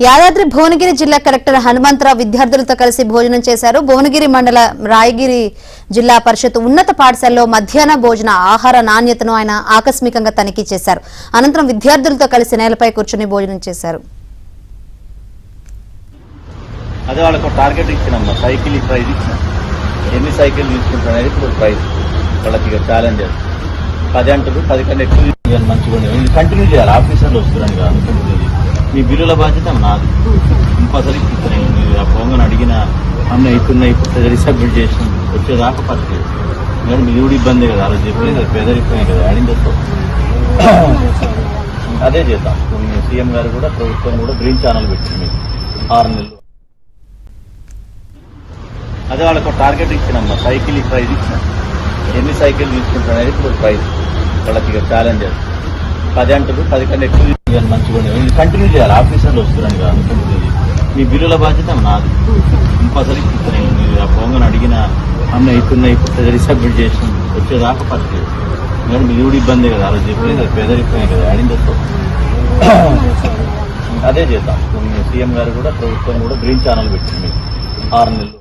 యాదాద్రి భువనగిరి జిల్లా కలెక్టర్ హనుమంతరావు విద్యార్థులతో కలిసి భోజనం చేశారు. భువనగిరి మండల రాయగిరి జిల్లా పరిషత్ ఉన్నత పాఠశాలలో మధ్యాహ్న భోజన ఆహార నాణ్యతను ఆయన ఆకస్మికంగా తనిఖీ చేశారు. అనంతరం విద్యార్థులతో కలిసి నేలపై కూర్చుని భోజనం చేశారు. అదే వాళ్ళకు టార్గెట్ ఇచ్చినమ్మా, సైకిల్ ప్రైజ్ ఇచ్చిన, ఎన్ని సైకిల్ తీసుకుంటారనేది ఇప్పుడు ప్రైజ్ వాళ్ళకి ఛాలెంజ్. 10 అంటారు, 10 కన్నా ఎక్కువ మంచిగా ఇది కంటిన్యూ చేయాలి. ఆఫీసర్లు వస్తున్నారని అనుకుంటుంది. మీ బిల్లుల బాధ్యత నాది. కంపల్సరీ ఇస్తున్నాను. మీరు ఆ పొంగని అడిగిన అన్న ఇస్తున్నాయి, ఇప్పుడు సబ్మిట్ చేసిన వచ్చేదాకా పర్లేదు. కానీ మీరు కూడా ఇబ్బంది కదా, అలా చెప్పలేదు కదా, పేదరికమే కదా, అడిగిన అదే చేద్దాం. సీఎం గారు కూడా ప్రభుత్వం కూడా గ్రీన్ ఛానల్ పెట్టింది 6 నెలలు. అదే వాళ్ళకు టార్గెట్ ఇచ్చినమ్మా, సైకిల్ ప్రైజ్ ఇచ్చిన, ఎన్ని సైకిల్ తీసుకుంటారనేది ఇప్పుడు ప్రైజ్ వాళ్ళకి ఛాలెంజ్. 10 అంటారు, 10 కన్నా ఎక్కువ మంచిగా ఇది కంటిన్యూ చేయాలి. ఆఫీసర్లు వస్తున్నారని అనుకుంటుంది. మీ బిల్లుల బాధ్యత నాది. కంపల్సరీ ఇస్తున్నాను. మీరు ఆ పొంగని అడిగిన అన్న ఇస్తున్నాయి, ఇప్పుడు సబ్మిట్ చేసిన వచ్చేదాకా పర్లేదు. కానీ మీరు కూడా ఇబ్బంది కదా, అలా చెప్పలేదు కదా, పేదరికమే కదా, అడిగిన అదే చేద్దాం. సీఎం గారు కూడా ప్రభుత్వం కూడా గ్రీన్ ఛానల్ పెట్టింది 6 నెలలు.